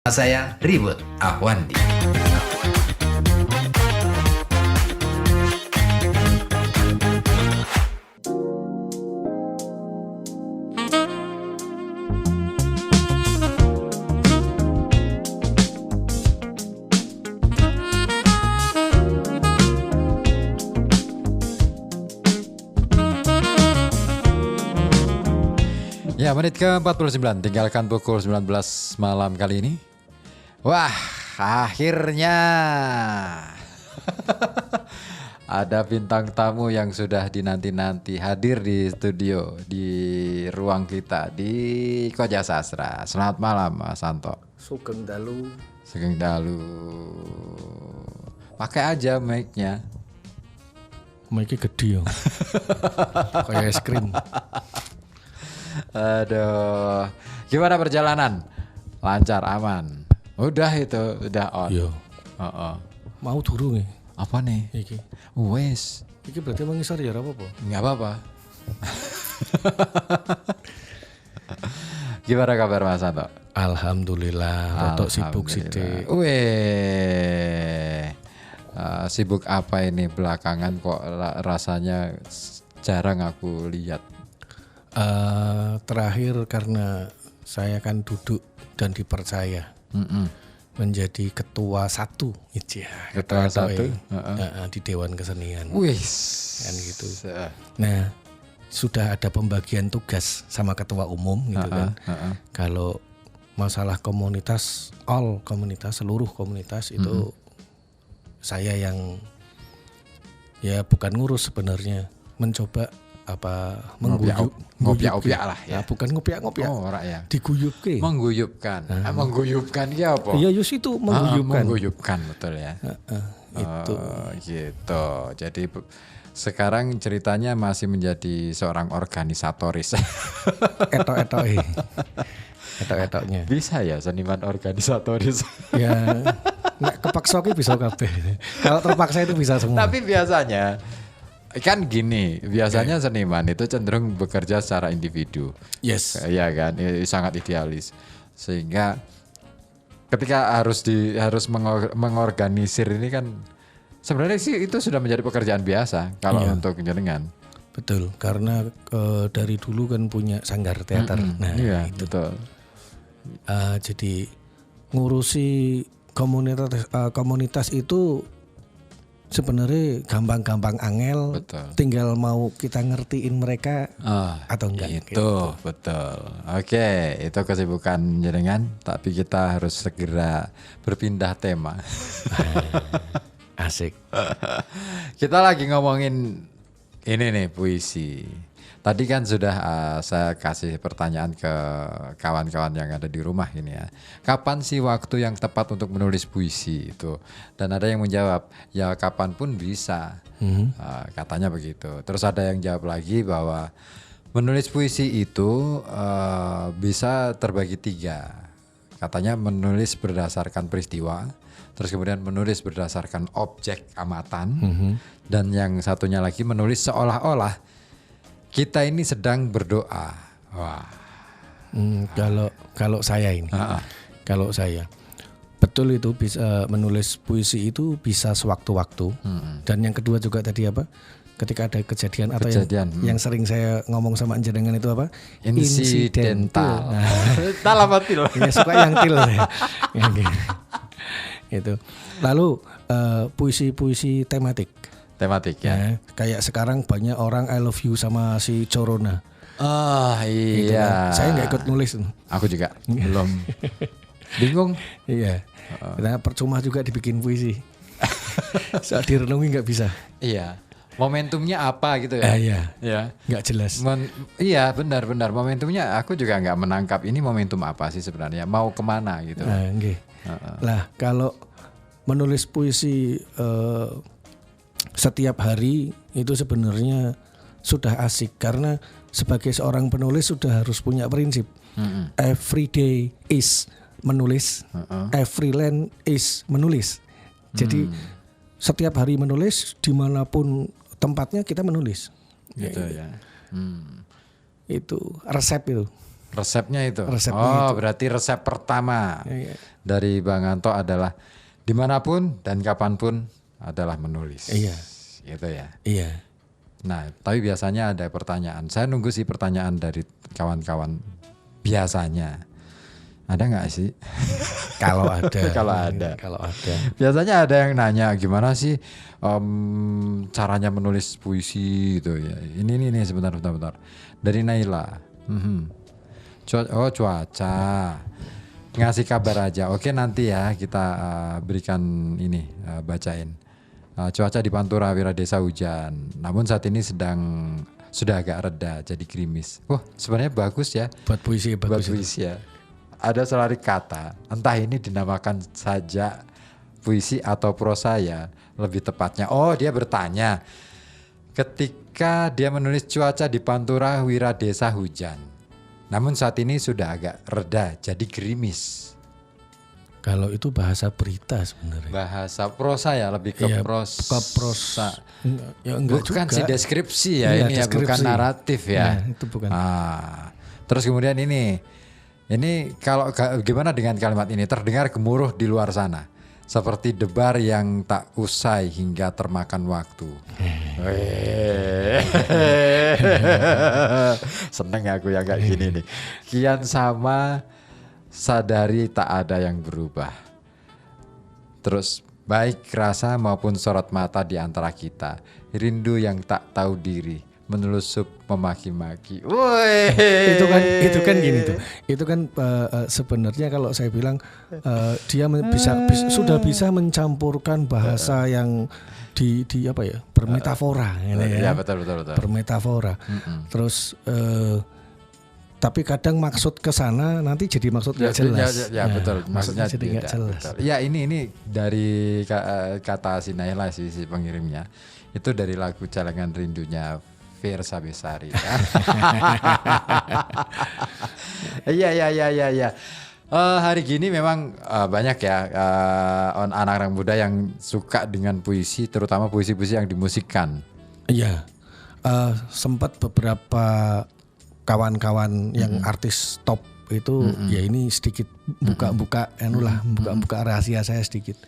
Saya Ribut Ahwandi. Ya, menit ke-49, tinggalkan pukul 19 malam kali ini. Wah, akhirnya ada bintang tamu yang sudah dinanti-nanti hadir di studio, di ruang kita, di Koja Sastra. Selamat malam, Mas Santo. Sugeng dalu. Sugeng dalu. Pakai aja mic-nya. Mic-nya gede ya. Kayak es krim. Aduh, gimana perjalanan? Lancar, aman. Udah itu, udah on. Iya. Mau durung ya? Apa nih? Iki. Wes, Iki berarti mengisar ya apa-apa? nggak apa-apa. Gimana kabar Mas Santo? Alhamdulillah, rotok sibuk sithik. Weh, sibuk apa ini belakangan kok rasanya jarang aku lihat. Terakhir karena saya kan duduk dan dipercaya menjadi ketua satu, Ketua satu, di Dewan Kesenian. Wih, Kan gitu. Nah, sudah ada pembagian tugas sama ketua umum gitu kan. Kalau masalah komunitas, seluruh komunitas itu saya yang ya bukan ngurus sebenarnya, mencoba ngopiak lah ya. Bukan ngopiak Oh, ora ya. diguyupke. Mengguyupkan. Mengguyupkan ya apa? Iya yus itu mengguyupkan. Mengguyupkan betul ya. Itu. Gitu. Jadi sekarang ceritanya masih menjadi seorang organisatoris. Etok-etoknya. Bisa ya seniman organisatoris. Ya nek kepaksa ki bisa kabeh. Kalau terpaksa itu bisa semua. Tapi biasanya kan gini, biasanya seniman itu cenderung bekerja secara individu. Yes. Ya kan, sangat idealis. Sehingga ketika harus mengorganisir ini kan sebenarnya sih itu sudah menjadi pekerjaan biasa kalau untuk jenengan. Betul, karena dari dulu kan punya sanggar teater. Nah, iya, itu. betul. Jadi ngurusi komunitas itu sebenarnya gampang-gampang angel. Betul. Tinggal mau kita ngertiin mereka atau enggak. Itu gitu. Betul. Oke, itu kesibukan jenengan, tapi kita harus segera berpindah tema. Asik. Kita lagi ngomongin ini nih, puisi. Tadi kan sudah saya kasih pertanyaan ke kawan-kawan yang ada di rumah ini ya. Kapan sih waktu yang tepat untuk menulis puisi itu? Dan ada yang menjawab, ya kapanpun bisa. Katanya begitu. Terus ada yang jawab lagi bahwa menulis puisi itu bisa terbagi 3. Katanya menulis berdasarkan peristiwa, terus kemudian menulis berdasarkan objek amatan, dan yang satunya lagi menulis seolah-olah kita ini sedang berdoa. Wah. Kalau saya ini, kalau saya betul itu bisa menulis puisi itu bisa sewaktu-waktu. Dan yang kedua juga tadi apa? Ketika ada kejadian atau yang sering saya ngomong sama jenengan itu apa? Insidental. Tal apa til? Ya suka yang til saya. Itu. Lalu puisi-puisi tematik. Tematik ya. Nah, kayak sekarang banyak orang I love you sama si Corona. Iya. Gitu kan. Saya nggak ikut nulis. Aku juga belum. Bingung. Iya. Nah, percuma juga dibikin puisi. Saat direnungi nggak bisa. Iya. Momentumnya apa gitu ya? Iya. Ya. Nggak jelas. Iya benar. Momentumnya aku juga nggak menangkap ini momentum apa sih sebenarnya. Mau kemana gitu. Lah kalau menulis puisi setiap hari itu sebenarnya sudah asik karena sebagai seorang penulis sudah harus punya prinsip. Every day is menulis, every land is menulis. Jadi setiap hari menulis dimanapun tempatnya kita menulis. Gitu ya. Itu resep itu. Resepnya itu. Resepnya itu. Berarti resep pertama Iya. dari Bang Anto adalah dimanapun dan kapanpun adalah menulis. Iya. Gitu ya. Iya. Nah, tapi biasanya ada pertanyaan. Saya nunggu sih pertanyaan dari kawan-kawan. Biasanya ada nggak sih? Kalau ada. Kalau ada. Kalau ada. Biasanya ada yang nanya gimana sih caranya menulis puisi gitu ya. Ini sebentar. Dari Naila. Cuaca. Ngasih kabar aja. Oke, nanti ya kita berikan ini bacain. Cuaca di Pantura Wiradesa hujan. Namun saat ini sudah agak reda jadi gerimis. Wah, sebenarnya bagus ya. Buat puisi Buat bagus. puisi ya. Ada selari kata. Entah ini dinamakan saja puisi atau prosa ya. Lebih tepatnya. Oh, dia bertanya. Ketika dia menulis cuaca di Pantura Wiradesa hujan. Namun saat ini sudah agak reda jadi gerimis. Kalau itu bahasa berita sebenarnya. Bahasa prosa ya, lebih ke Iya, prosa. ke prosa. Ya enggak Bukan juga. sih deskripsi ya, Iya, ini ya, deskripsi. bukan naratif ya. Iya, itu bukan. Terus kemudian ini kalau gimana dengan kalimat ini? Terdengar gemuruh di luar sana, seperti debar yang tak usai hingga termakan waktu. Seneng aku yang kayak gini nih. Kian sama sadari tak ada yang berubah. Terus baik rasa maupun sorot mata di antara kita, rindu yang tak tahu diri, menelusup memaki-maki. Woi. Itu kan gini tuh. Itu kan sebenarnya kalau saya bilang dia sudah bisa mencampurkan bahasa yang di apa ya, bermetafora Ya betul. bermetafora. Terus tapi kadang maksud ke sana nanti jadi maksud nggak jelas. Ya, betul. Maksudnya jadi nggak tidak, jelas. betul. Ya ini dari kata si Naila si pengirimnya. Itu dari lagu Celengan Rindunya Fiersa Besari. Iya. Hari gini memang banyak ya anak-anak muda yang suka dengan puisi, terutama puisi-puisi yang dimusikkan. Iya, sempat beberapa kawan-kawan yang artis top itu ya ini sedikit buka-buka buka-buka rahasia saya sedikit.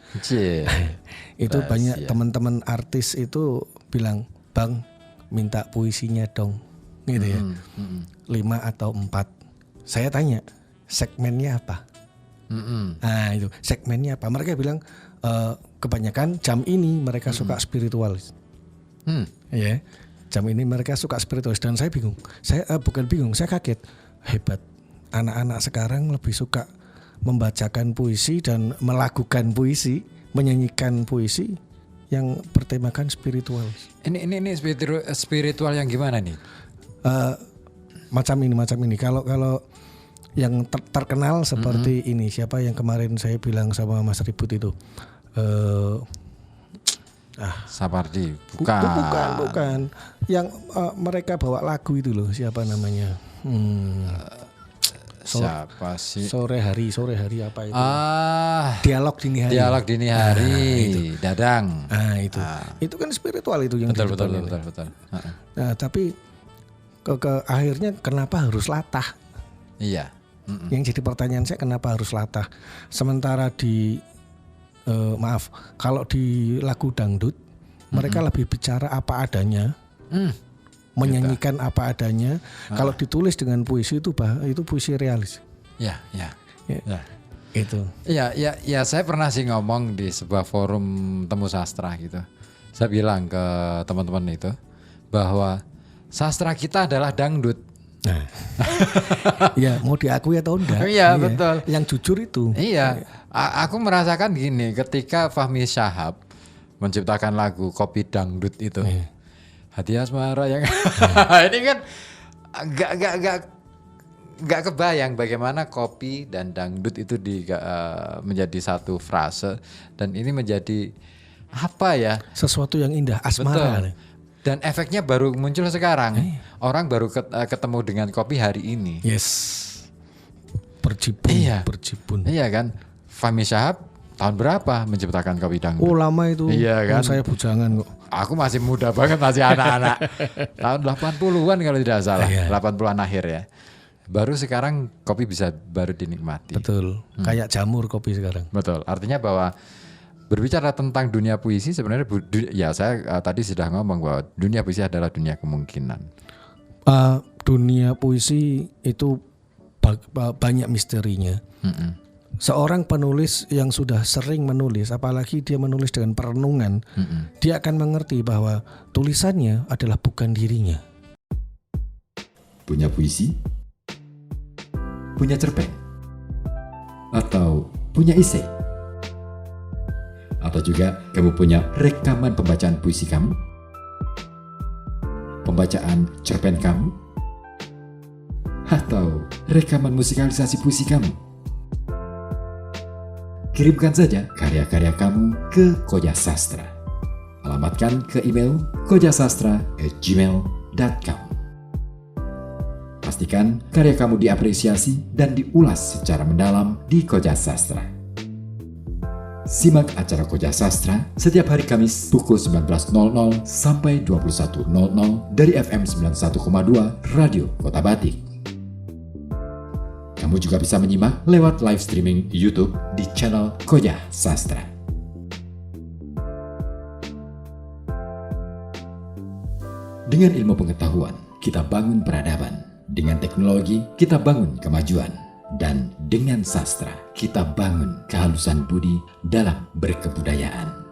Itu Rahasia. banyak teman-teman artis itu bilang, "Bang, minta puisinya dong." Gitu ya. 5 atau 4. Saya tanya, segmennya apa? Nah, itu segmennya apa? Mereka bilang kebanyakan jam ini mereka suka spiritualis. Ya, jam ini mereka suka spiritualis dan saya bingung. Saya bukan bingung, saya kaget. Hebat. Anak-anak sekarang lebih suka membacakan puisi dan melakukan puisi, menyanyikan puisi yang bertemakan spiritual. Ini spiritual yang gimana nih? Macam ini. Kalau yang terkenal seperti ini, siapa yang kemarin saya bilang sama Mas Ribut itu? Sapardi, Bukan. Yang mereka bawa lagu itu loh, siapa namanya? Siapa sih? Sore hari apa itu? Dialog dini hari. Dialog dini hari, Dadang. Itu kan spiritual itu yang Betul. Nah, tapi ke akhirnya kenapa harus latah? Iya. Yang jadi pertanyaan saya, kenapa harus latah? Sementara di kalau di lagu dangdut mereka lebih bicara apa adanya, menyanyikan apa adanya. Kalau ditulis dengan puisi itu puisi realis. Ya. Itu. Ya, saya pernah sih ngomong di sebuah forum temu sastra gitu. Saya bilang ke teman-teman itu bahwa sastra kita adalah dangdut. Nah, ya mau diakui atau enggak? Iya, betul. Yang jujur itu. Iya, aku merasakan gini ketika Fahmi Syahab menciptakan lagu Kopi Dangdut itu. Hati asmara yang ini kan nggak kebayang bagaimana kopi dan dangdut itu menjadi satu frase dan ini menjadi apa ya? Sesuatu yang indah, asmara. Betul. Dan efeknya baru muncul sekarang. Orang baru ketemu dengan kopi hari ini. Yes. Berjibun. Iya kan? Fahmi Syahab tahun berapa menciptakan kopi dangdut? Oh, lama itu. Iya kan? Saya bujangan kok. Aku masih muda banget, masih anak-anak. Tahun 80-an kalau tidak salah. 80-an akhir ya. Baru sekarang kopi bisa baru dinikmati. Betul. Kayak jamur kopi sekarang. Betul. Artinya bahwa berbicara tentang dunia puisi sebenarnya ya saya tadi sudah ngomong bahwa dunia puisi adalah dunia kemungkinan. Dunia puisi itu banyak misterinya. Seorang penulis yang sudah sering menulis, apalagi dia menulis dengan perenungan, dia akan mengerti bahwa tulisannya adalah bukan dirinya. Punya puisi? Punya cerpen? Atau punya esai? Atau juga kamu punya rekaman pembacaan puisi kamu? Pembacaan cerpen kamu? Atau rekaman musikalisasi puisi kamu? Kirimkan saja karya-karya kamu ke Koja Sastra. Alamatkan ke email kojasastra@gmail.com. Pastikan karya kamu diapresiasi dan diulas secara mendalam di Koja Sastra. Simak acara Koja Sastra setiap hari Kamis pukul 19.00 sampai 21.00 dari FM 91,2 Radio Kota Batik. Kamu juga bisa menyimak lewat live streaming YouTube di channel Koja Sastra. Dengan ilmu pengetahuan, kita bangun peradaban. Dengan teknologi, kita bangun kemajuan. Dan dengan sastra, kita bangun kehalusan budi dalam berkebudayaan.